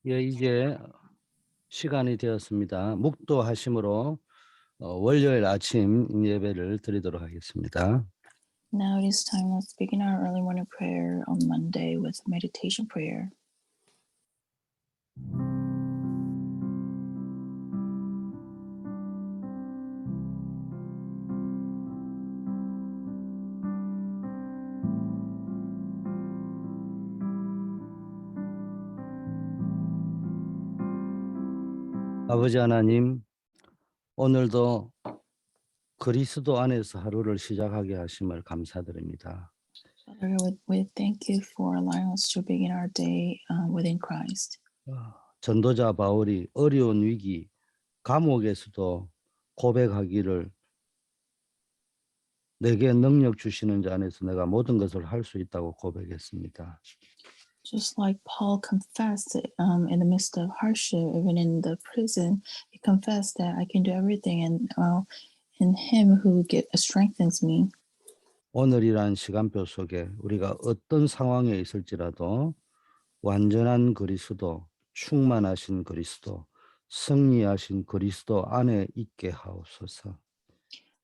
예, 이제 시간이 되었습니다. 묵도하심으로 월요일 아침 예배를 드리도록 하겠습니다. Now it is time. Let's begin our early morning prayer on Monday with meditation prayer. 아버지 하나님, 오늘도 그리스도 안에서 하루를 시작하게 하심을 감사드립니다. Father, we thank you for allowing us to begin our day within Christ. 전도자 바울이 어려운 위기, 감옥에서도 고백하기를 내게 능력 주시는 자 안에서 내가 모든 것을 할 수 있다고 고백했습니다. Just like Paul confessed in the midst of hardship, even in the prison, he confessed that I can do everything in Him who strengthens me. 오늘이란 시간표 속에 우리가 어떤 상황에 있을지라도 완전한 그리스도, 충만하신 그리스도, 승리하신 그리스도 안에 있게 하옵소서.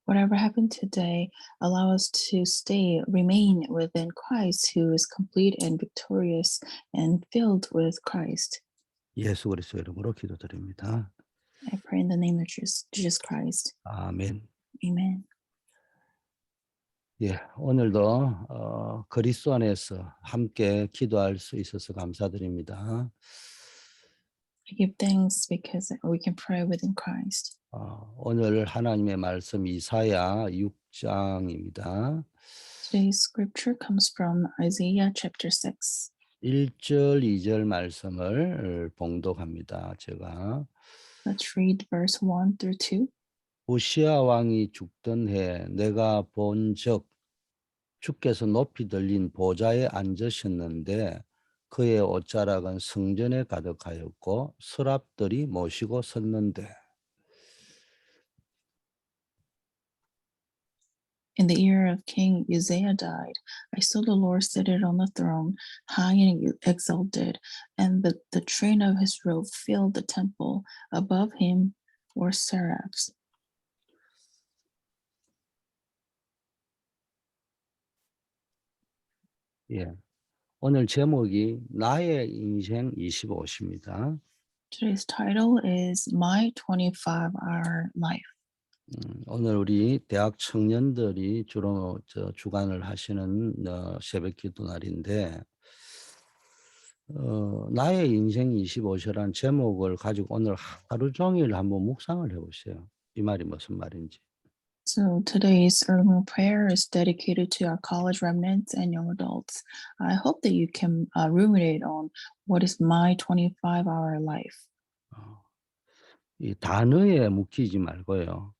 Whatever happened today, allow us to remain within Christ, who is complete and victorious and filled with Christ. 예수 그리스도 이름으로 기도드립니다. I pray in the name of Jesus Christ. 아멘. Amen. 예, 오늘도 그리스도 안에서 함께 기도할 수 있어서 감사드립니다. I give thanks because we can pray within Christ. 오늘 하나님의 말씀 이사야 6장입니다. Today's scripture comes from Isaiah chapter 6. 1절, 2절 말씀을 봉독합니다. 제가 Let's read verse 1 through 2. 우시아 왕이 죽던 해 내가 본즉 주께서 높이 들린 보좌에 앉으셨는데 그의 옷자락은 성전에 가득하였고 서랍들이 모시고 섰는데 In the year of King Uzziah died, I saw the Lord seated on the throne, high and exalted, and the train of his robe filled the temple. Above him were seraphs. 예. 오늘 제목이 나의 인생 25시입니다. Today's title is My 25-Hour Life. 오늘 우리 대학 청년들이 주로 주관을 하시는 새벽 기도 날인데 나의 인생 25시라는 제목을 가지고 오늘 하루 종일 한번 묵상을 해보세요. 이 말이 무슨 말인지. So today's early morning prayer is dedicated to our college remnants and young adults. I hope that you can ruminate on what is my 25-hour life. 이 단어에 묶이지 말고요.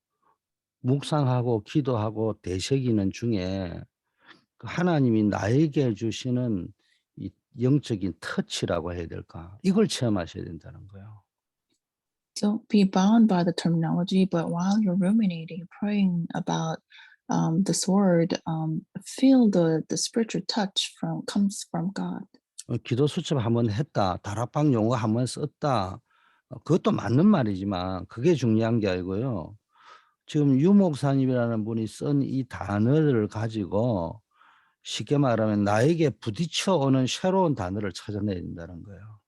묵상하고 기도하고 되새기는 중에 하나님이 나에게 주시는 이 영적인 터치라고 해야 될까? 이걸 체험하셔야 된다는 거예요. Don't be bound by the terminology, but while you're ruminating, praying about this word, feel the spiritual touch comes from God. 기도 수첩 한번 했다. 다락방 용어 한번 썼다. 그것도 맞는 말이지만 그게 중요한 게 아니고요. 지금 유 목사님이라는 분이 쓴 이 단어를 가지고 쉽게 말하면 나에게 부딪혀 오는 새로운 단어를 찾아내야 된다는 거예요.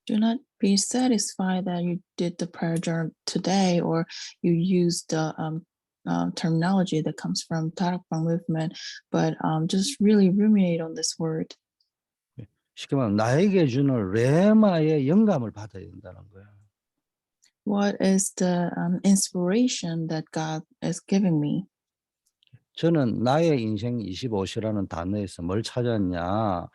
Do not be satisfied that you did the prayer journal today or you used the terminology that comes from Tarakbang movement, but just really ruminate on this word. 쉽게 말하면 나에게 주는 레마의 영감을 받아야 된다는 거예요. What is the inspiration that God is giving me? 저는 나의 인생 25시라는 단어에서 뭘 찾았냐.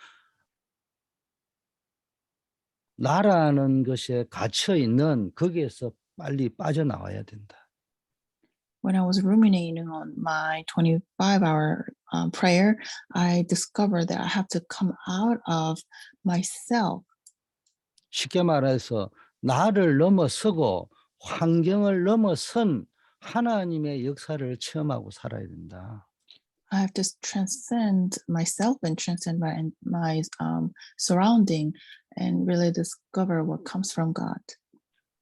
나라는 것에 갇혀 있는 거기에서 빨리 빠져나와야 된다. When I was ruminating on my 25-hour prayer, I discovered that I have to come out of myself. 쉽게 말해서 나를 넘어서고 환경을 넘어선 하나님의 역사를 체험하고 살아야 된다. I have to transcend myself and transcend my surrounding and really discover what comes from God.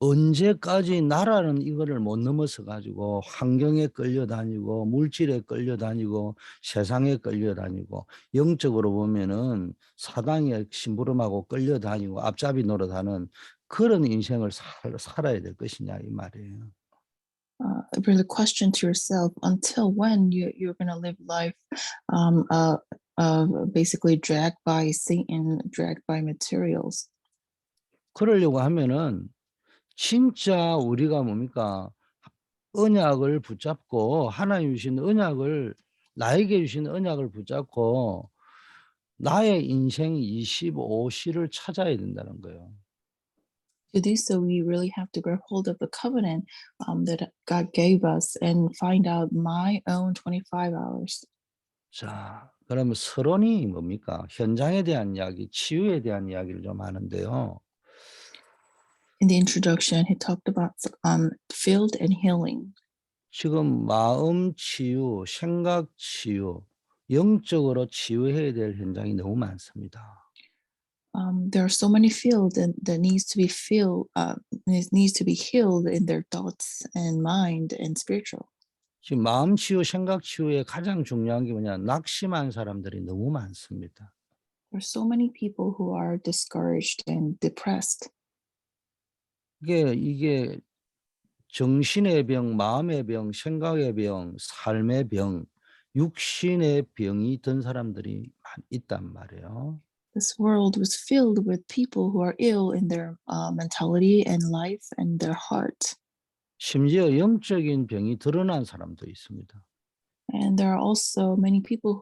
언제까지 나라는 이거를 못 넘어서 가지고 환경에 끌려다니고 물질에 끌려다니고 세상에 끌려다니고 영적으로 보면은 사단의 심부름하고 끌려다니고 앞잡이 노릇하는 그런 인생을 살아야 될 것이냐 이 말이에요. Really question to yourself until when you're going to live life um, uh, basically dragged by Satan, dragged by materials. 그러려고 하면은 진짜 우리가 뭡니까? 언약을 붙잡고 하나님 주신 언약을 나에게 주신 언약을 붙잡고 나의 인생 25시를 찾아야 된다는 거예요. To do so, we really have to grab hold of the covenant that God gave us and find out my own 25 hours. 자, 그러면 서론이 뭡니까? 현장에 대한 이야기, 치유에 대한 이야기를 좀 하는데요. In the introduction, he talked about field and healing. 지금 마음 치유, 생각 치유, 영적으로 치유해야 될 현장이 너무 많습니다. There are so many fields that needs to be needs to be healed in their thoughts and mind and spiritual. 지금 마음 치유, 생각 치유에 가장 중요한 게 뭐냐? 낙심한 사람들이 너무 많습니다. There are so many people who are discouraged and depressed. 이게 정신의 병, 마음의 병, 생각의 병, 삶의 병, 육신의 병이 든 사람들이 있단 말이에요. This world was filled with people who are ill in their mentality and life and their heart. 심지어 영적인 병이 드러난 사람도 있습니다. And there are also many people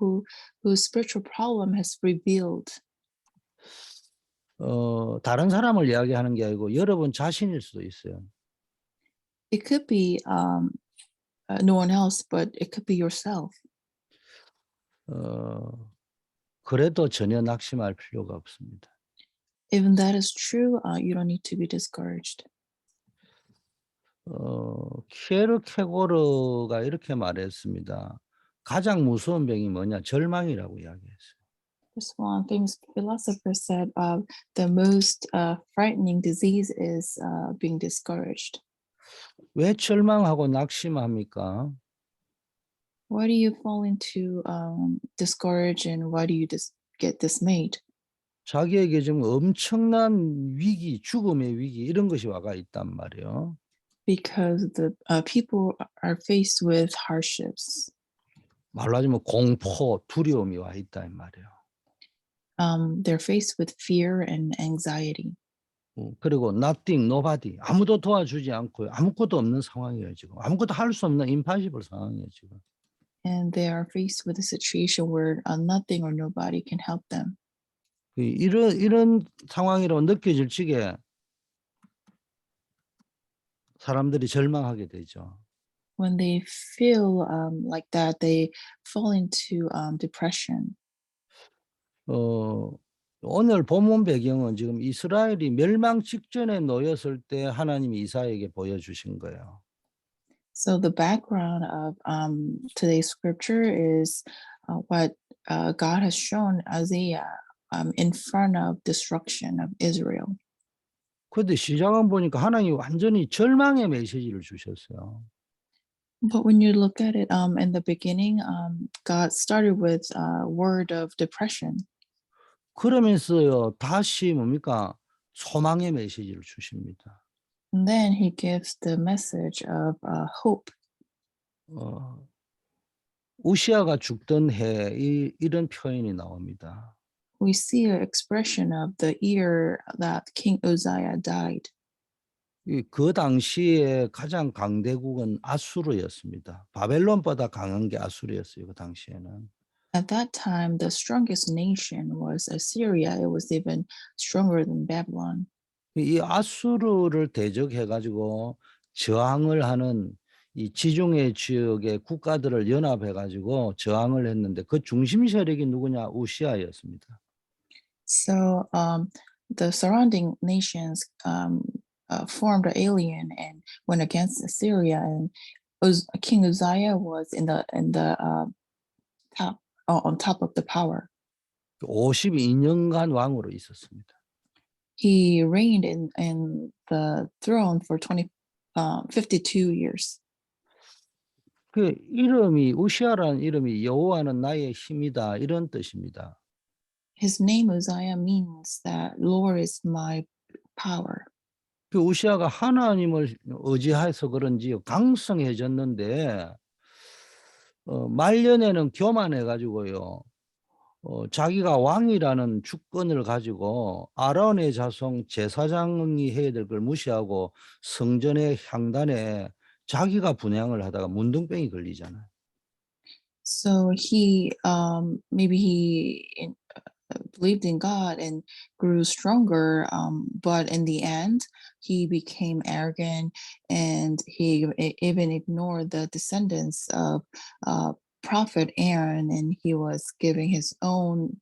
whose spiritual problem has revealed. 다른 사람을 이야기하는 게 아니고 여러분 자신일 수도 있어요. It could be no one else, but it could be yourself. 어, 그래도 전혀 낙심할 필요가 없습니다. Even that is true, you don't need to be discouraged. 키에르케고르가 이렇게 말했습니다. 가장 무서운 병이 뭐냐? 절망이라고 이야기했어요. This one famous philosopher said, the most frightening disease is being discouraged. 왜 절망하고 낙심합니까? Why do you fall into discourage and why do you get dismayed? 자기에게 좀 엄청난 위기, 죽음의 위기 이런 것이 와가 있단 말이에요. Because the people are faced with hardships. 말로 하자면 공포, 두려움이 와 있다 이 말이에요. They're faced with fear and anxiety. 그리고 nothing, nobody 아무도 도와주지 않고요. 아무것도 없는 상황이에요 지금. 아무것도 할 수 없는 impossible 상황이에요 지금. And they are faced with a situation where nothing or nobody can help them. 이런 상황이라고 느껴질 적에 사람들이 절망하게 되죠. When they feel like that, they fall into depression. 오늘 본문 배경은 지금 이스라엘이 멸망 직전에 놓였을 때 하나님이 이사야에게 보여주신 거예요. So the background of today's scripture is what God has shown Isaiah in front of destruction of Israel. 그런데 시작은 보니까 하나님이 완전히 절망의 메시지를 주셨어요. But when you look at it in the beginning, God started with a word of depression. 그러면서요 다시 뭡니까 소망의 메시지를 주십니다. And then he gives the message of hope. 우시아가 죽던 해 이런 표현이 나옵니다. We see an expression of the year that King Uzziah died. 그 당시에 가장 강대국은 아수르였습니다. 바벨론보다 강한 게 아수르였어요. 그 당시에는. At that time, the strongest nation was Assyria. It was even stronger than Babylon. 이 아수르를 대적해 가지고 저항을 하는 이 지중해 지역의 국가들을 연합해 가지고 저항을 했는데 그 중심 세력이 누구냐? 우시아였습니다. So the surrounding nations formed an alien and went against Assyria. And King Uzziah was in the on top of the power. 52년간 왕으로 있었습니다. He reigned in the throne for 52 years. 그 이름이 우시아라는 이름이 여호와는 나의 힘이다 이런 뜻입니다. His name Uzziah means that Lord is my power. 그 우시아가 하나님을 의지해서 그런지 강성해졌는데 말년에는 교만해 가지고요. 자기가 왕이라는 주권을 가지고 아론의 자손 제사장이 해야 될 걸 무시하고 성전의 향단에 자기가 분향을 하다가 문둥병이 걸리잖아요. So he maybe he believed in God and grew stronger, but in the end he became arrogant, and he even ignored the descendants of prophet Aaron, and he was giving his own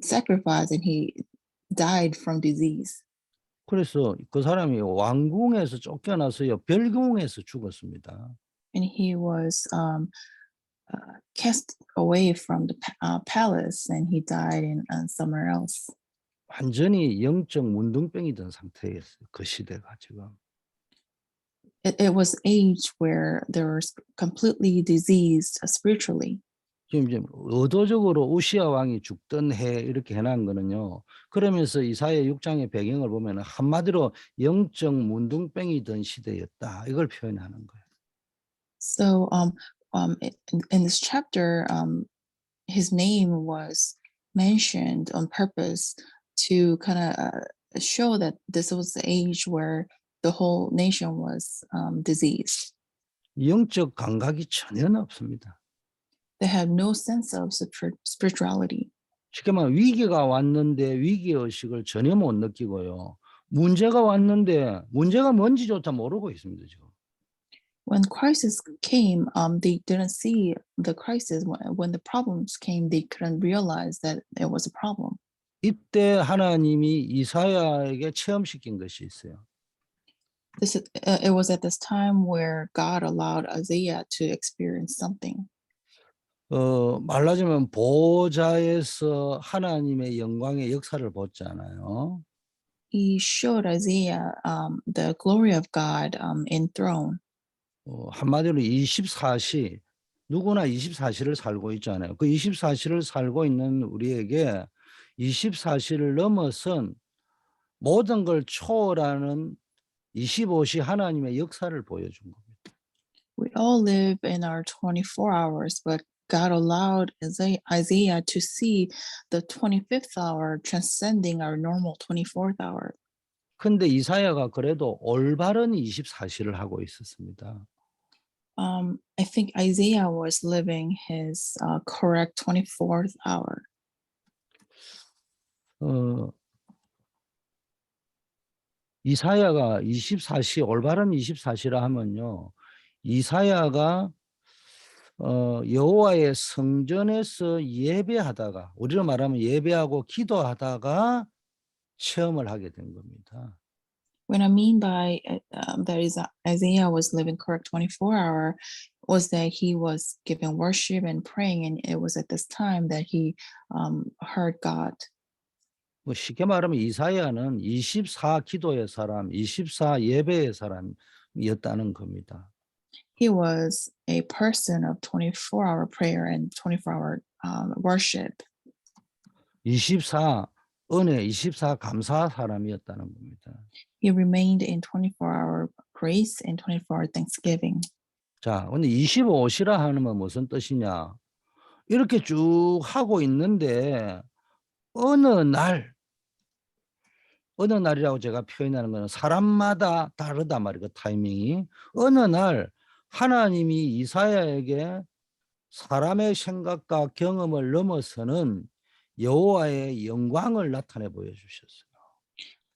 sacrifice, and he died from disease. 그래서 그 사람이 왕궁에서 쫓겨나서요 별궁에서 죽었습니다. And he was cast away from the palace, and he died in somewhere else. 완전히 영적 문둥병이 든 상태였어요. 그 시대가 지금. It was age where they were completely diseased spiritually. 지금 이제 의도적으로 우시아 왕이 죽던 해 이렇게 해놓은 거는요. 그러면서 이사야 6장의 배경을 보면 한마디로 영적 문둥병이 든 시대였다. 이걸 표현하는 거예요. So in this chapter, his name was mentioned on purpose to kind of show that this was the age where the whole nation was diseased. 영적 감각이 전혀 없습니다. They had no sense of spirituality. 쉽게 말하면 위기가 왔는데 위기의식을 전혀 못 느끼고요. 문제가 왔는데 문제가 뭔지조차 모르고 있습니다. 지금. When crisis came, they didn't see the crisis. When the problems came, they couldn't realize that there was a problem. 이때 하나님이 이사야에게 체험시킨 것이 있어요. It was at this time where God allowed Isaiah to experience something. 말하자면 보좌에서 하나님의 영광의 역사를 보잖아요. He showed Isaiah the glory of God in throne. 한마디로 24시 누구나 24시를 살고 있잖아요. 그 24시를 살고 있는 우리에게 24시를 넘어선 모든 걸 초월하는 25시 하나님의 역사를 보여준 겁니다. We all live in our 24 hours, but God allowed Isaiah to see the 25th hour transcending our normal 24th hour. 근데 이사야가 그래도 올바른 24시를 하고 있었습니다. I think Isaiah was living his correct 24th hour. 이사야가 24시 올바른 24시라 하면요. 이사야가 여호와의 성전에서 예배하다가 우리로 말하면 예배하고 기도하다가 체험을 하게 된 겁니다. What I mean by that is Isaiah was living correct 24 hour was that he was giving worship and praying, and it was at this time that he heard God. 뭐 쉽게 말하면 이사야는 24 기도의 사람, 24 예배의 사람이었다는 겁니다. He was a person of 24-hour prayer and 24-hour worship. 24 은혜, 24 감사 사람이었다는 겁니다. He remained in 24-hour grace and 24-hour thanksgiving. 자, 근데 25시라 하는 건 무슨 뜻이냐? 이렇게 쭉 하고 있는데 어느 날이라고 제가 표현하는 거는 사람마다 다르단 말이에요. 그 타이밍이. 어느 날 하나님이 이사야에게 사람의 생각과 경험을 넘어서는 여호와의 영광을 나타내 보여주셨어요.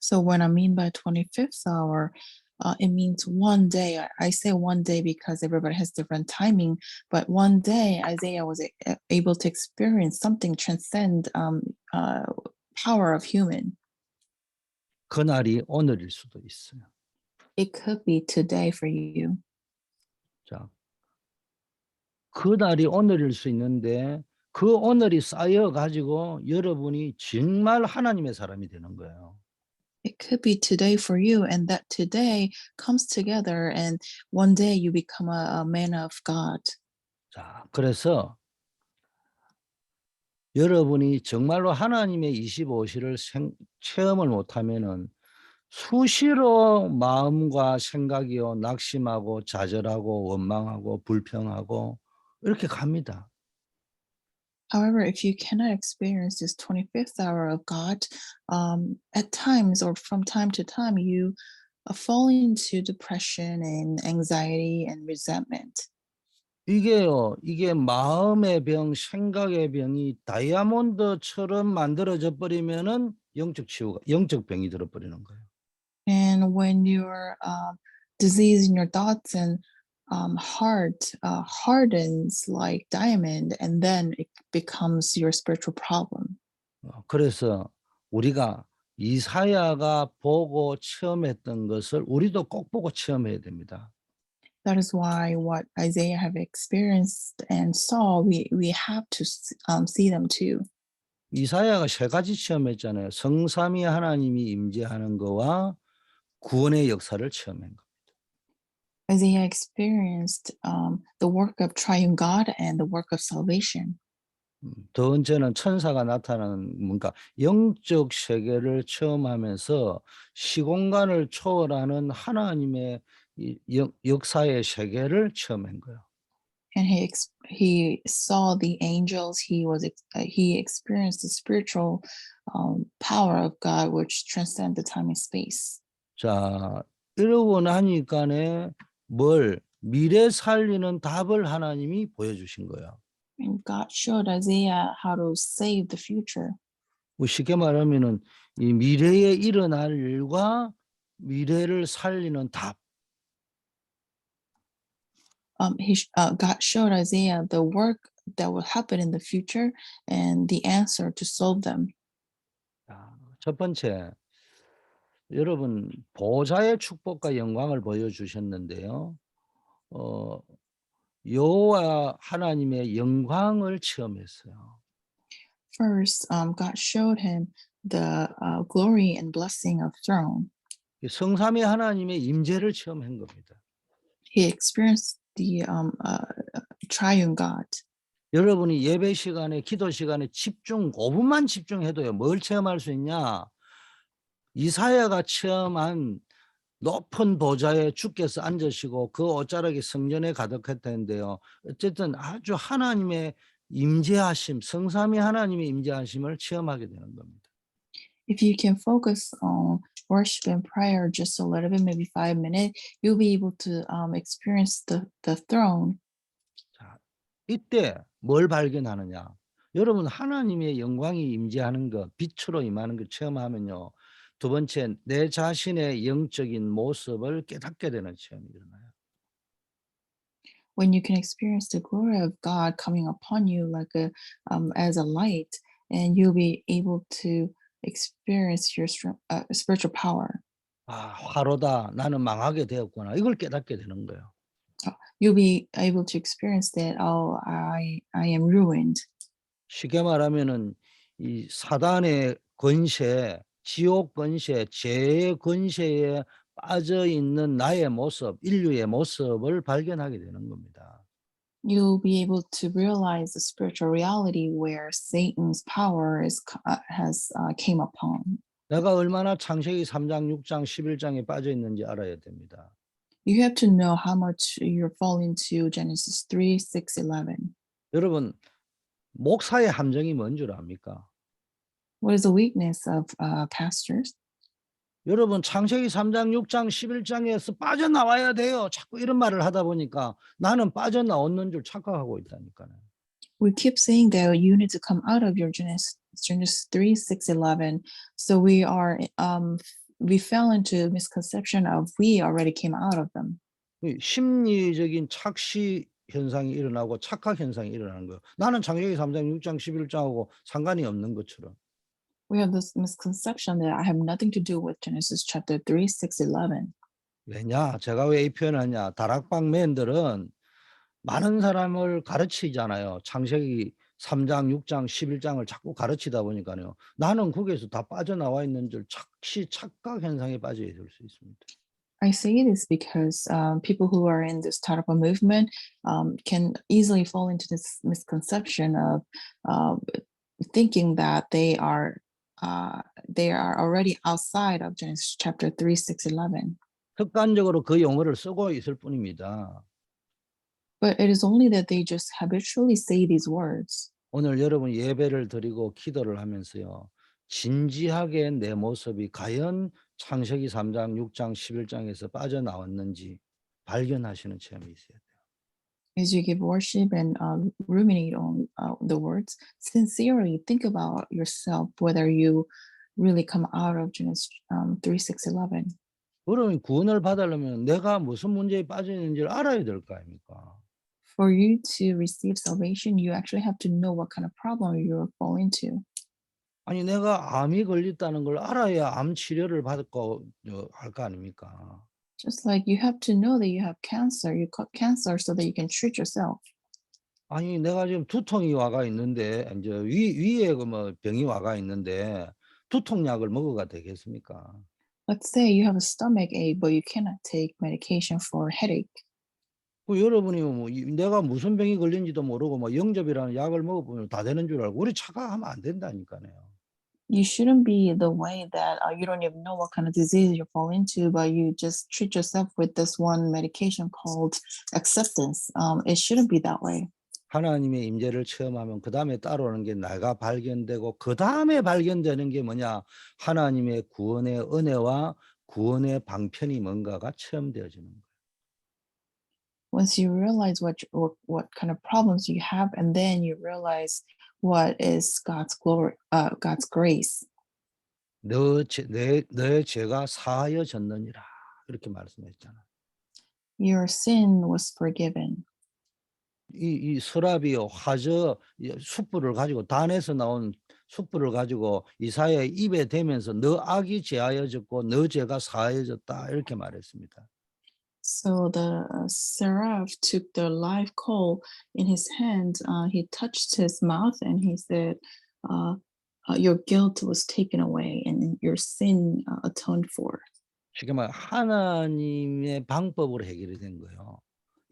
So when I mean by 25th hour, it means one day. I say one day because everybody has different timing, but one day Isaiah was able to experience something transcend power of human. 그날이 오늘일 수도 있어요. It could be today for you. 자, 그날이 오늘일 수 있는데 그 오늘이 쌓여 가지고 여러분이 정말 하나님의 사람이 되는 거예요. It could be today for you, and that today comes together, and one day you become a man of God. 자, 그래서 여러분이 정말로 하나님의 25시를 체험을 못하면은 수시로 마음과 생각이요 낙심하고 좌절하고 원망하고 불평하고 이렇게 갑니다. However, if you cannot experience this 25th hour of God, at times or from time to time, you fall into depression and anxiety and resentment. 이게요, 이게 마음의 병, 생각의 병이 다이아몬드처럼 만들어져 버리면은 영적 병이 들어 버리는 거예요. And when your disease in your thoughts and heart hardens like diamond, and then it becomes your spiritual problem. 그래서 우리가 이사야가 보고 체험했던 것을 우리도 꼭 보고 체험해야 됩니다. That is why what Isaiah have experienced and saw, we have to see them too. 이사야가 세 가지 체험했잖아요. 성삼위 하나님이 임재하는 거와 구원의 역사를 체험한 거. Isaiah experienced the work of triune God and the work of salvation. 더 번째는 천사가 나타나는 뭔가 영적 세계를 체험하면서 시공간을 초월하는 하나님의 이 역사의 세계를 체험한 거예요. And he saw the angels. He experienced the spiritual power of God, which transcend the time and space. 자, 이러고 나니까네 미래 살리는 답을 하나님이 보여주신 거예요. And God showed Isaiah how to save the future. 뭐 쉽게 말하면은 이 미래에 일어날 일과 미래를 살리는 답. God showed Isaiah the work that will happen in the future and the answer to solve them. 자, 첫 번째, 여러분 보좌의 축복과 영광을 보여주셨는데요. 어, 여호와 하나님의 영광을 체험했어요. First, God showed him the glory and blessing of throne. 성삼위 하나님의 임재를 체험한 겁니다. He experienced the triune God. 여러분이 예배 시간에 기도 시간에 5분만 집중해도요. 뭘 체험할 수 있냐? 이사야가 체험한 높은 보좌에 주께서 앉으시고 그 옷자락이 성전에 가득했다는데요. 어쨌든 아주 하나님의 임재하심, 성삼위 하나님의 임재하심을 체험하게 되는 겁니다. If you can focus on worship and prayer just a little bit, maybe 5 minutes, you'll be able to experience the throne. 자, 이때 뭘 발견하느냐? 여러분 하나님의 영광이 임재하는 것, 빛으로 임하는 것 체험하면요. 두 번째, 내 자신의 영적인 모습을 깨닫게 되는 체험이 일어나요. When you can experience the glory of God coming upon you like as a light, and you'll be able to experience your spiritual power. 아, 화로다. 나는 망하게 되었구나. 이걸 깨닫게 되는 거예요. You'll be able to experience that. Oh, I am ruined. 쉽게 말하면은 이 사단의 권세, 지옥 권세, 죄의 권세에 빠져 있는 나의 모습, 인류의 모습을 발견하게 되는 겁니다. You'll be able to realize the spiritual reality where Satan's power has came upon. 내가 얼마나 창세기 3장, 6장, 11장에 빠져 있는지 알아야 됩니다. You have to know how much you're falling to Genesis 3, 6, 11. 여러분 목사의 함정이 뭔 줄 압니까? What is the weakness of pastors? 여러분 창세기 3장, 6장, 11장에서 빠져나와야 돼요. 자꾸 이런 말을 하다 보니까 나는 빠져나오는 줄 착각하고 있다니까요. We keep saying that you need to come out of your Genesis 3, 6, 11. So we fell into misconception of we already came out of them. 심리적인 착시 현상이 일어나고 착각 현상이 일어나는 거예요. 나는 창세기 3장, 6장, 11장하고 상관이 없는 것처럼. We have this misconception that I have nothing to do with Genesis chapter 3, 6, 11. 왜냐? 제가 왜 이 표현을 하냐? 다락방 맨들은 많은 사람을 가르치잖아요. 창세기 3 장, 6 장, 11 장을 자꾸 가르치다 보니까요. 나는 거기에서 다 빠져나와 있는 줄 착각 현상에 빠져 있을 수 있습니다. I say this because people who are in this type of a movement can easily fall into this misconception of uh, thinking that they are already outside of Genesis chapter 3, 6, 11. 습관적으로 그 용어를 쓰고 있을 뿐입니다. But it is only that they just habitually say these words. 오늘 여러분 예배를 드리고 기도를 하면서요. 진지하게 내 모습이 과연 창세기 3 장, 6 장, 11 장에서 빠져나왔는지 발견하시는 체험이 있어야 돼요. As you give worship and ruminate on the words, sincerely think about yourself whether you really come out of Genesis 3, 6, 11. 그러면 구원을 받으려면 내가 무슨 문제에 빠져 있는지를 알아야 될 거 아닙니까? For you to receive salvation, you actually have to know what kind of problem you're falling into. 아니 내가 암이 걸렸다는 걸 알아야 암 치료를 받고 할 거 아닙니까? Just like you have to know that you have cancer, you caught cancer so that you can treat yourself. 아니 내가 지금 두통이 와가 있는데 인제 위에 그 뭐 병이 와가 있는데 두통약을 먹어가 되겠습니까? Let's say you have a stomach ache, but you cannot take medication for headache. 그 여러분이 뭐 내가 무슨 병이 걸린지도 모르고 뭐 영접이라는 약을 먹어보면 다 되는 줄 알고 우리 착각하면 안 된다니까요. You shouldn't be the way that you don't even know what kind of disease you fall into, but you just treat yourself with this one medication called acceptance. It shouldn't be that way. 하나님의 임재를 체험하면 그다음에 따라오는 게 내가 발견되고 그다음에 발견되는 게 뭐냐? 하나님의 구원의 은혜와 구원의 방편이 뭔가가 체험되어지는 거예요. Once you realize what kind of problems you have, and then you realize what is God's glory, God's grace. 내 죄가 사하여졌느니라 이렇게 말씀했잖아요. Your sin was forgiven. 이 서랍이요 화저 숯불을 가지고 단에서 나온 숯불을 가지고 이사야의 입에 대면서 "너 악이 제하여졌고 너 죄가 사하여졌다." 이렇게 말했습니다. So the seraph took the live coal in his hand. He touched his mouth and he said, uh, "Your guilt was taken away and your sin atoned for." 쉽게 말해 하나님의 방법으로 해결이 된 거예요.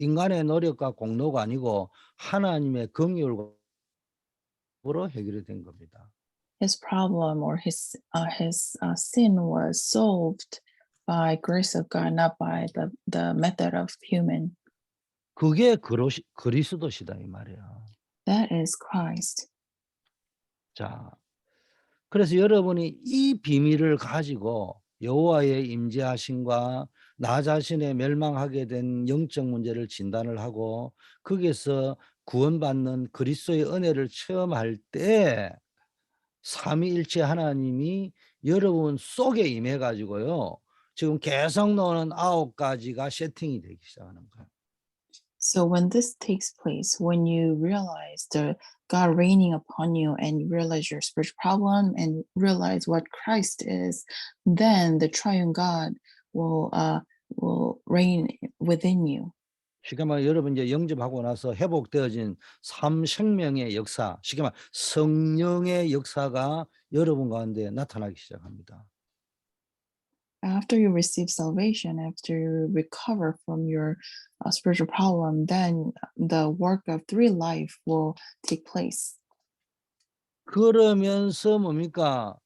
인간의 노력과 공로가 아니고 하나님의 긍휼으로 해결이 된 겁니다. His problem or his sin was solved by grace of God, not by the method of human. 그게 그리스도시다 이 말이에요. That is Christ. 자, 그래서 여러분이 이 비밀을 가지고 여호와의 임재하심과 나 자신의 멸망하게 된 영적 문제를 진단을 하고 거기에서 구원받는 그리스도의 은혜를 체험할 때 삼위일체 하나님이 여러분 속에 임해 가지고요. 지금 계속 나오는 9 가지가 세팅이 되기 시작하는 거예요. So when this takes place, when you realize the God reigning upon you and you realize your spiritual problem and realize what Christ is, then the triune God will reign within you. 쉽게 말해 여러분 이제 영접하고 나서 회복되어진 삼생명의 역사, 쉽게 말해 성령의 역사가 여러분 가운데 나타나기 시작합니다. After you receive salvation, after you recover from your spiritual problem, then the work of three life will take place. 그러면서 뭡니까?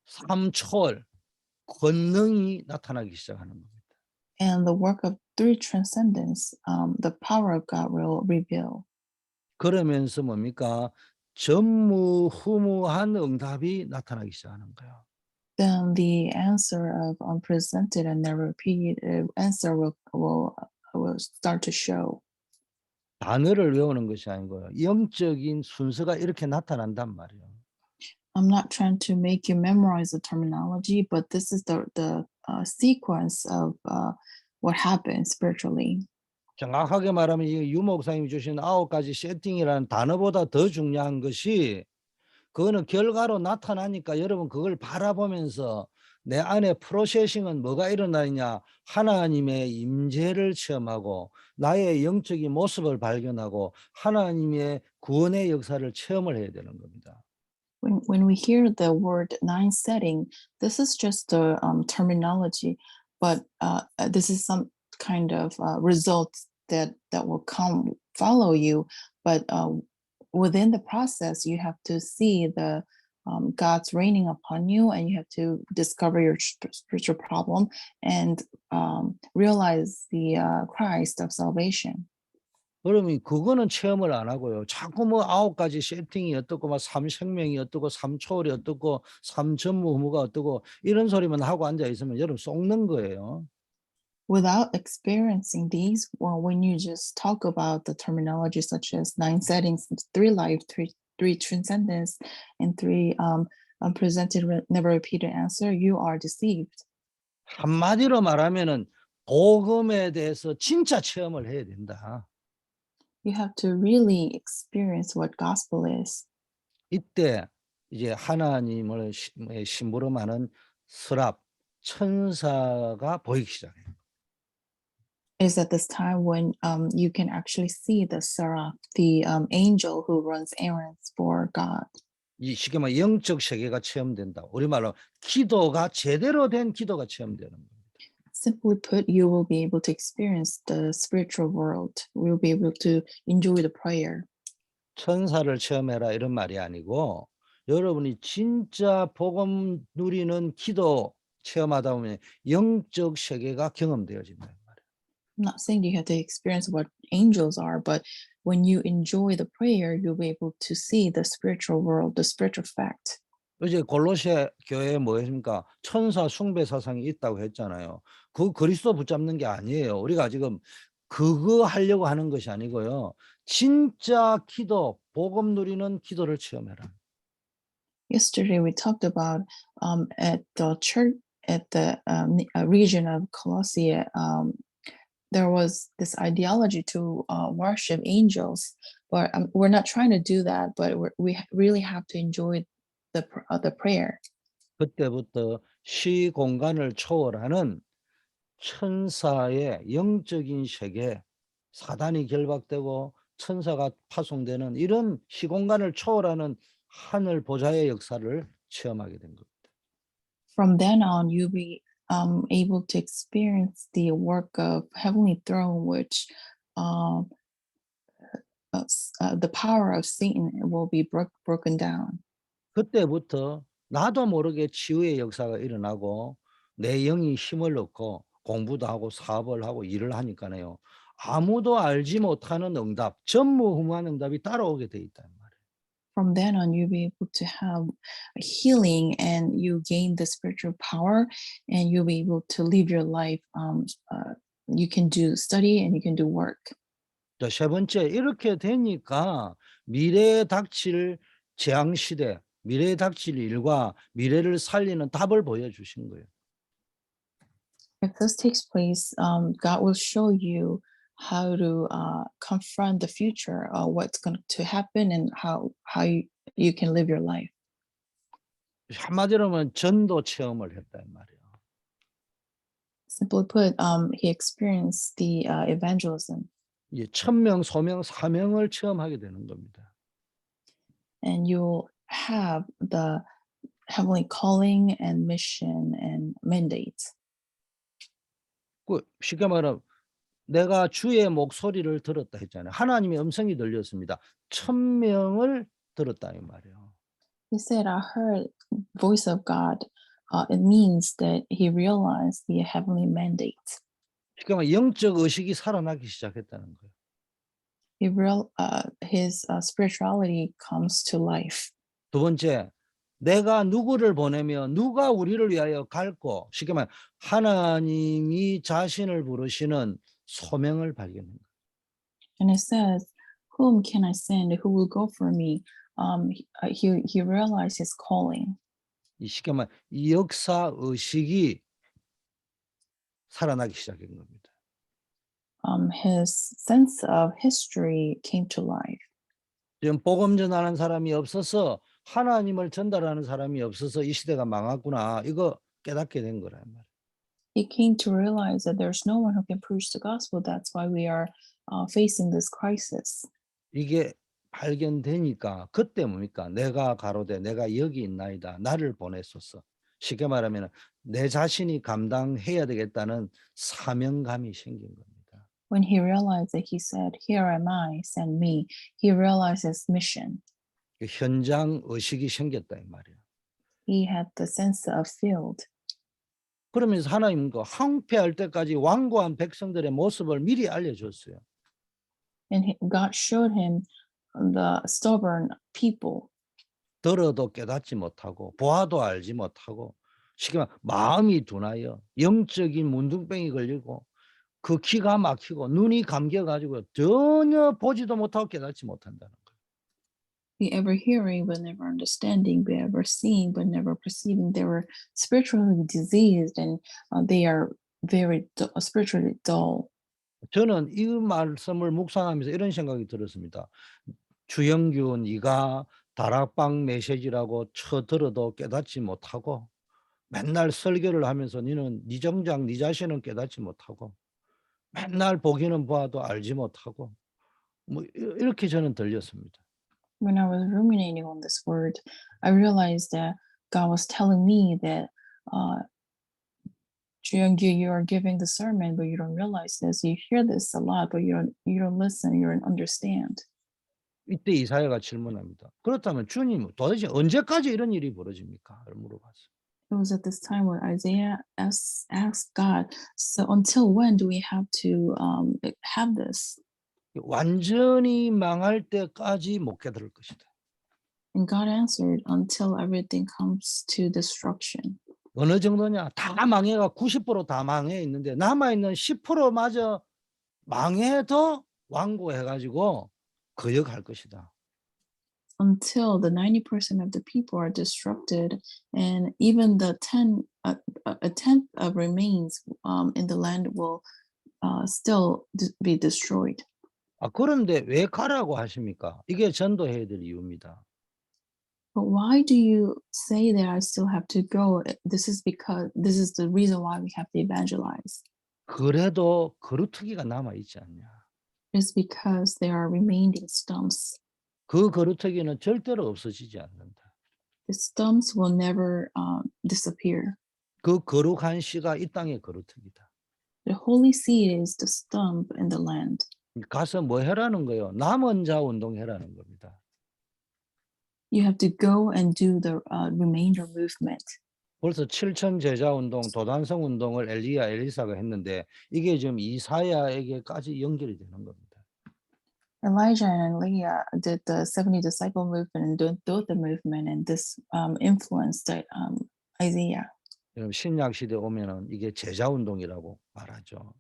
삼초월 권능이 나타나기 시작하는 겁니다. And the work of three transcendence, the power of God will reveal. 그러면서 뭡니까? 전무후무한 응답이 나타나기 시작하는 거예요. Then the answer of unpresented and never repeated answer will start to show. 단어를 외우는 것이 아니고요. 영적인 순서가 이렇게 나타난단 말이에요. I'm not trying to make you memorize the terminology, but this is the sequence of what happens spiritually. 정확하게 말하면 이 유 목사님이 주신 9 가지 세팅이라는 단어보다 더 중요한 것이 그거는 결과로 나타나니까 여러분 그걸 바라보면서 내 안에 프로세싱은 뭐가 일어나느냐? 하나님의 임재를 체험하고 나의 영적인 모습을 발견하고 하나님의 구원의 역사를 체험을 해야 되는 겁니다. When we hear the word nine setting, this is just a terminology, but this is some kind of results that will come follow you. But within the process, you have to see the God's raining upon you, and you have to discover your spiritual problem and realize the Christ of salvation. 그러면 그거는 체험을 안 하고요. 자꾸 뭐 9가지 세팅이 어떻고 막 삼생명이 어떻고 삼초월이 어떻고 삼전무후무가 어떻고 이런 소리만 하고 앉아 있으면 여러분 속는 거예요. Without experiencing these, well, when you just talk about the terminology such as nine settings, three life, three transcendence, and three unpresented, never repeated answer, you are deceived. 한마디로 말하면은 복음에 대해서 진짜 체험을 해야 된다. You have to really experience what gospel is. 이때 이제 하나님을 심부름하는 서랍 천사가 보이기 시작해요. Is at this time when you can actually see the seraph, the angel who runs errands for God. 이 쉽게 말해 영적 세계가 체험된다. 우리말로 기도가 제대로 된 기도가 체험되는 거예요. Simply put, you will be able to experience the spiritual world. We will be able to enjoy the prayer. 천사를 체험해라 이런 말이 아니고 여러분이 진짜 복음 누리는 기도 체험하다 보면 영적 세계가 경험되어진다. I'm not saying you have to experience what angels are, but when you enjoy the prayer, you'll be able to see the spiritual world, the spiritual fact. 이제 골로새 교회에 뭐 했습니까? 천사 숭배 사상이 있다고 했잖아요. 그 그리스도 붙잡는 게 아니에요. 우리가 지금 그거 하려고 하는 것이 아니고요. 진짜 기도, 복음 누리는 기도를 체험해라. Yesterday, we talked about at the church, at the region of Colossae, there was this ideology to worship angels, but we're not trying to do that, but really have to enjoy the prayer. 그때부터 시공간을 초월하는 천사의 영적인 세계, 사단이 결박되고 천사가 파송되는 이런 시공간을 초월하는 하늘 보좌의 역사를 체험하게 된 겁니다. From then on, you'll be able to experience the work of heavenly throne, which the power of Satan will be broken down. 그때부터 나도 모르게 치유의 역사가 일어나고 내 영이 힘을 얻고 공부도 하고 사업을 하고 일을 하니까요. 아무도 알지 못하는 응답, 전무후무한 응답이 따라오게 돼 있단 말이에요. From then on, you'll be able to have a healing, and you gain the spiritual power, and you'll be able to live your life. You can do study and you can do work. 자, 세 번째, 이렇게 되니까 미래에 닥칠 재앙 시대, 미래에 닥칠 일과 미래를 살리는 답을 보여주신 거예요. If this takes place, God will show you how to confront the future, what's going to happen, and how you can live your life. 한마디로 하면 전도 체험을 했단 말이에요. Simply put, he experienced the evangelism, 이 천명, 소명, 사명을 체험하게 되는 겁니다. and you'll have the heavenly calling and mission and mandate. 그 쉽게 말하면 내가 주의 목소리를 들었다 했잖아요. 하나님의 음성이 들렸습니다. 천명을 들었다 이 말이에요. He said, "I heard voice of God." It means that he realized the heavenly mandate. 쉽게 말하면 영적 의식이 살아나기 시작했다는 거예요. His spirituality comes to life. 두 번째, 내가 누구를 보내며 누가 우리를 위하여 갈고 쉽게 말하면 하나님이 자신을 부르시는 소명을 발견한 거예요. And it says, "Whom can I send? Who will go for me?" He realized his calling. 이 쉽게 말하면 이 역사 의식이 살아나기 시작한 겁니다. His sense of history came to life. 지금 복음 전하는 사람이 없어서 하나님을 전달하는 사람이 없어서 이 시대가 망했구나. 이거 깨닫게 된 거란 말이에요. He came to realize that there's no one who can preach the gospel. That's why we are facing this crisis. 이게 발견되니까 그때 뭡니까? 내가 가로되 내가 여기 있나이다. 나를 보내소서. 쉽게 말하면 내 자신이 감당해야 되겠다는 사명감이 생긴 겁니다. When he realized that, he said, "Here am I, send me." He realized his mission. 그 현장 의식이 생겼다 이 말이에요. He had the sense of field. 그러면서 하나님과 황폐할 때까지 완고한 백성들의 모습을 미리 알려줬어요. And God showed him the stubborn people. 들어도 깨닫지 못하고 보아도 알지 못하고 쉽게 말하면 마음이 둔하여 영적인 문둥병이 걸리고 그 기가 막히고 눈이 감겨 가지고 전혀 보지도 못하고 깨닫지 못한다는 거예요. Be ever hearing but never understanding, be ever seeing but never perceiving. They were spiritually diseased, and they are very spiritually dull. 저는 이 말씀을 묵상하면서 이런 생각이 들었습니다. 주영균 네가 다락방 메시지라고 쳐들어도 깨닫지 못하고 맨날 설교를 하면서 너는 네 정작 네 자신은 깨닫지 못하고 맨날 보기는 봐도 알지 못하고 뭐 이렇게 저는 들렸습니다. When I was ruminating on this word, I realized that God was telling me that, Juyongyu, you are giving the sermon, but you don't realize this. You hear this a lot, but you don't listen. You don't understand. 이때 이사야가 질문합니다. 그렇다면 주님 도대체 언제까지 이런 일이 벌어집니까? 물어봤어요. It was at this time when Isaiah asked God, "So until when do we have to have this?" 완전히 망할 때까지 못 깨달을 것이다. And God answered, "Until everything comes to destruction." 어느 정도냐? 다 망해가 90%다 망해 있는데 남아 있는 10%마저 망해도 완고해 가지고 거역할 것이다. Until the 90% of the people are disrupted, and even the a tenth of remains in the land will still be destroyed. 그런데 왜 가라고 하십니까? 이게 전도해야 될 이유입니다. But why do you say that I still have to go? This is because this is the reason why we have to evangelize. 그래도 거루터기가 남아 있지 않냐. It's because there are remaining stumps. 그 거루터기는 절대로 없어지지 않는다. The stumps will never disappear. 그 거룩한 씨가 이 땅의 거루터기다. The holy seed is the stump in the land. 가서 뭐 해라는 거예요? 남은 자 운동해라는 겁니다. You have to go and do the remainder movement. 벌써 7천 제자 운동, 도단성 운동을 엘리야, 엘리사가 했는데 이게 지금 이사야에게까지 연결이 되는 겁니다. Elijah and Leah did the 70 disciple movement and Dothan movement, and this influenced Isaiah. 여러분 신약 시대 오면은 이게 제자 운동이라고 말하죠.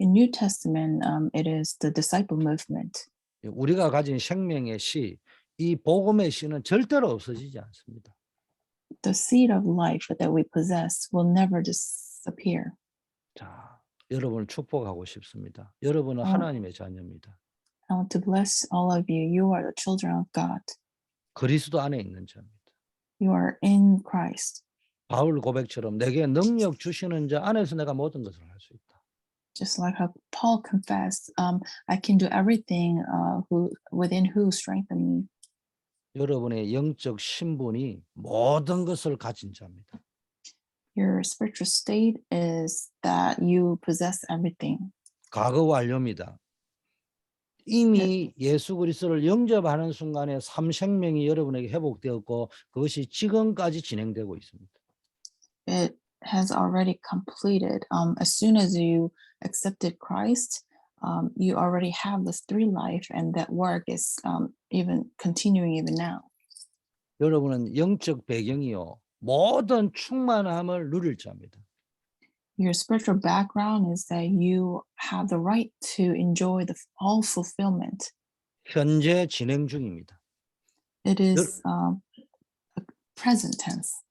In New Testament, it is the disciple movement. 우리가 가진 생명의 씨, 이 복음의 씨는 절대로 없어지지 않습니다. The seed of life that we possess will never disappear. 자, 여러분을 축복하고 싶습니다. 여러분은 하나님의 자녀입니다. I want to bless all of you. You are the children of God. 그리스도 안에 있는 자입니다. You are in Christ. 바울 고백처럼 내게 능력 주시는 자 안에서 내가 모든 것을 할 수 있다. Just like how Paul confessed, I can do everything within who strengthened me. 여러분의 영적 신분이 모든 것을 가진 자입니다. Your spiritual state is that you possess everything. 과거 완료입니다. 이미 예수 그리스도를 영접하는 순간에 삶 생명이 여러분에게 회복되었고 그것이 지금까지 진행되고 있습니다. It has already completed. As soon as you accepted Christ, you already have this three life, and that work is even continuing even now. 여러분은 영적 배경이요 모든 충만함을 누릴 자입니다. Your spiritual background is that you have the right to enjoy all fulfillment. 현재 진행 중입니다. It is a present tense.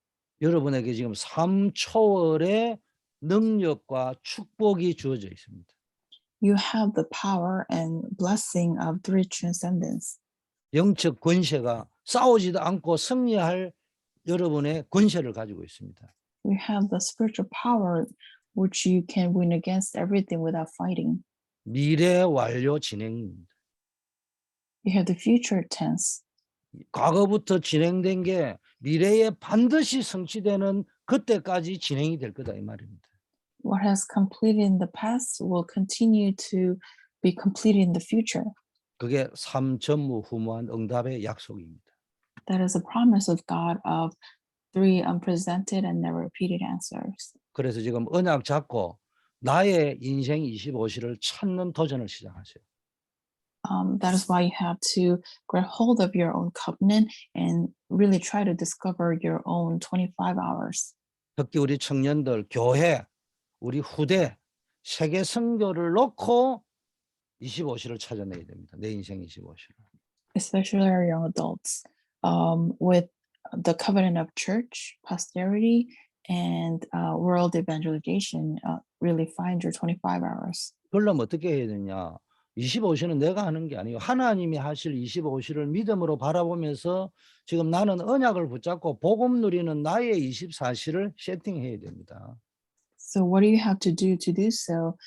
여러분에게 지금 삶 초월의 능력과 축복이 주어져 있습니다. You have the power and blessing of three transcendence. 영적 권세가 싸우지도 않고 승리할 여러분의 권세를 가지고 있습니다. We have the spiritual power which you can win against everything without fighting. 미래 완료 진행입니다. You have the future tense. 과거부터 진행된 게 미래에 반드시 성취되는 그때까지 진행이 될 거다 이 말입니다. What has completed in the past will continue to be completed in the future. 그게 삼전무후무한 응답의 약속입니다. That is a promise of God of 3 unpresented and never repeated answers. 그래서 지금 언약 잡고 나의 인생 25시를 찾는 도전을 시작하세요. That is why you have to grab hold of your own covenant and really try to discover your own 25 hours. 특히 우리 청년들, 교회, 우리 후대, 세계 선교를 놓고 25시를 찾아내야 됩니다. 내 인생 25시를. Especially our young adults, with the covenant of church, posterity, and world evangelization, really find your 25 hours. 그러려면 어떻게 해야 되냐? 25시는 내가 하는 게 아니고 하나님이 하실 25시를 믿음으로 바라보면서 지금 나는 언약을 붙잡고 복음 누리는 나의 24시를 세팅해야 됩니다. So what do you have to do so?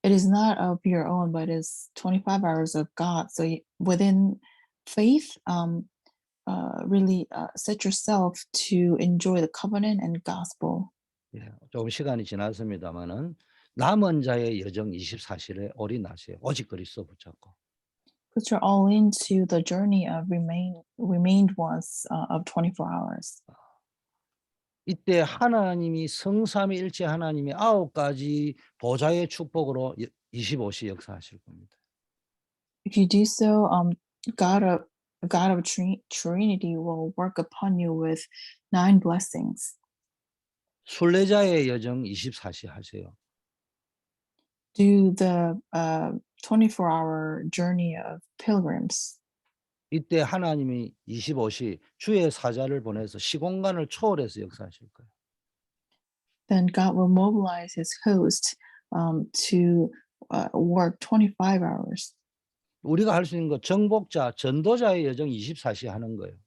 It is not of your own, but it's 25 hours of God. So within faith, really set yourself to enjoy the covenant and gospel. 예, 조금 시간이 지났습니다만은 남은 자의 여정 24시에 올인하세요. 오직 그리스도 붙잡고. Put your all into the journey of remained ones of 24 hours. 이때 하나님이 성삼위일체 하나님이 9가지 보좌의 축복으로 25시 역사하실 겁니다. If you do so, God of Trinity will work upon you with 9 blessings. 순례자의 여정 24시 하세요. Do the 24-hour journey of pilgrims. 이때 하나님이 25시 주의 사자를 보내서 시공간을 초월해서 역사하실 거예요. Then God will mobilize his host to work 25 hours. 우리가 할 수 있는 거 정복자, 전도자의 여정 24시 하는 거예요.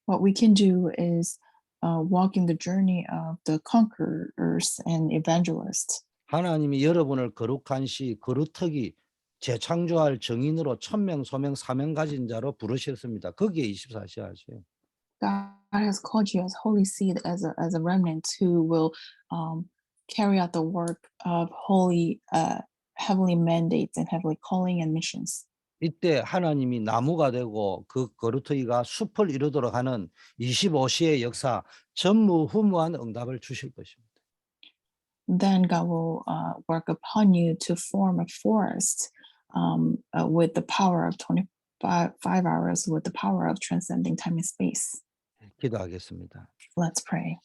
What we can do is walking the journey of the conquerors and evangelists. 하나님이 여러분을 거룩한 시, 거룩하기, 재창조할 정인으로 천명, 소명, 사명 가진 자로 부르셨습니다. 거기에 24시 하세요. God has called you as holy seed, as a remnant who will carry out the work of holy, heavenly mandates and heavenly calling and missions. 이때 하나님이 나무가 되고 그 거루터기가 숲을 이루도록 하는 25시의 역사, 전무후무한 응답을 주실 것입니다. Then God will work upon you to form a forest with the power of 25 hours, with the power of transcending time and space. 기도하겠습니다. Let's pray.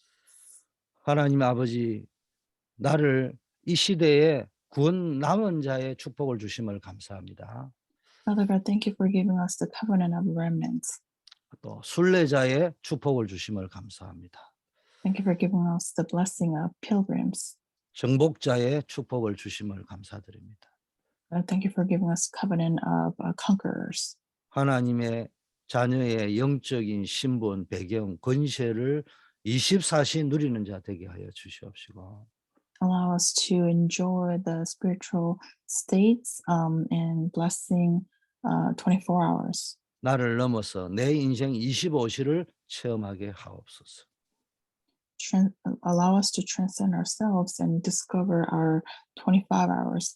하나님 아버지, 나를 이 시대에 구원 남은 자의 축복을 주심을 감사합니다. Father God, thank you for giving us the covenant of remnants. 또 순례자의 축복을 주심을 감사합니다. Thank you for giving us the blessing of pilgrims. 정복자의 축복을 주심을 감사드립니다. Thank you for giving us covenant of conquerors. 하나님의 자녀의 영적인 신분, 배경, 권세를 24시 누리는 자 되게 하여 주시옵시고 Allow us to enjoy the spiritual states and blessing 24 hours. 나를 넘어서 내 인생 25시를 체험하게 하옵소서. Allow us to transcend ourselves and discover our 25 hours.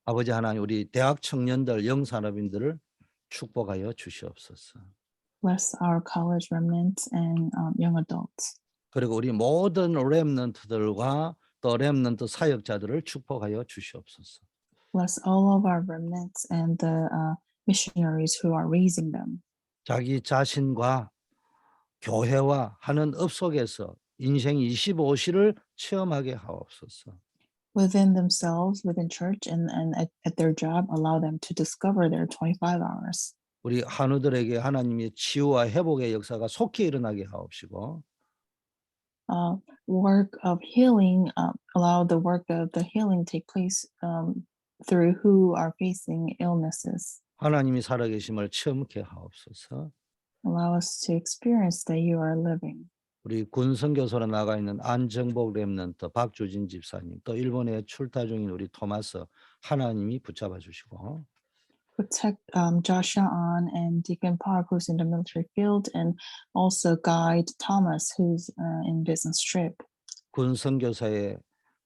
아버지 하나님, 우리 대학 청년들, 영산업인들을 축복하여 주시옵소서. Bless our college remnants and young adults. 그리고 우리 모든 렘넌트들과 또 렘넌트 사역자들을 축복하여 주시옵소서. Bless all of our remnants and the missionaries who are raising them. 자기 자신과 교회와 하는 업 속에서 인생 25시를 체험하게 하옵소서. Within themselves, within church, and at their job, allow them to discover their 25 hours. 우리 한우들에게 하나님의 치유와 회복의 역사가 속히 일어나게 하옵시고 Work of healing, allow the work of the healing take place through who are facing illnesses. 하나님이 살아계심을 체험케 하옵소서. Allow us to experience that you are living. 우리 군 선교소로 나가 있는 안정복 랩런트 박주진 집사님, 또 일본에 출타 중인 우리 토마스 하나님이 붙잡아 주시고, Protect Joshua On and Deacon Park, who's in the military field, and also guide Thomas, who's in business trip. 군 선교사에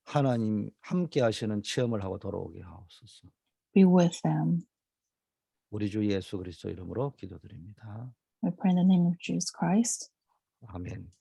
하나님 함께 하시는 체험을 하고 돌아오게 하옵소서. Be with them. 우리 주 예수 그리스도 이름으로 기도드립니다. I pray in the name of Jesus Christ. 아멘.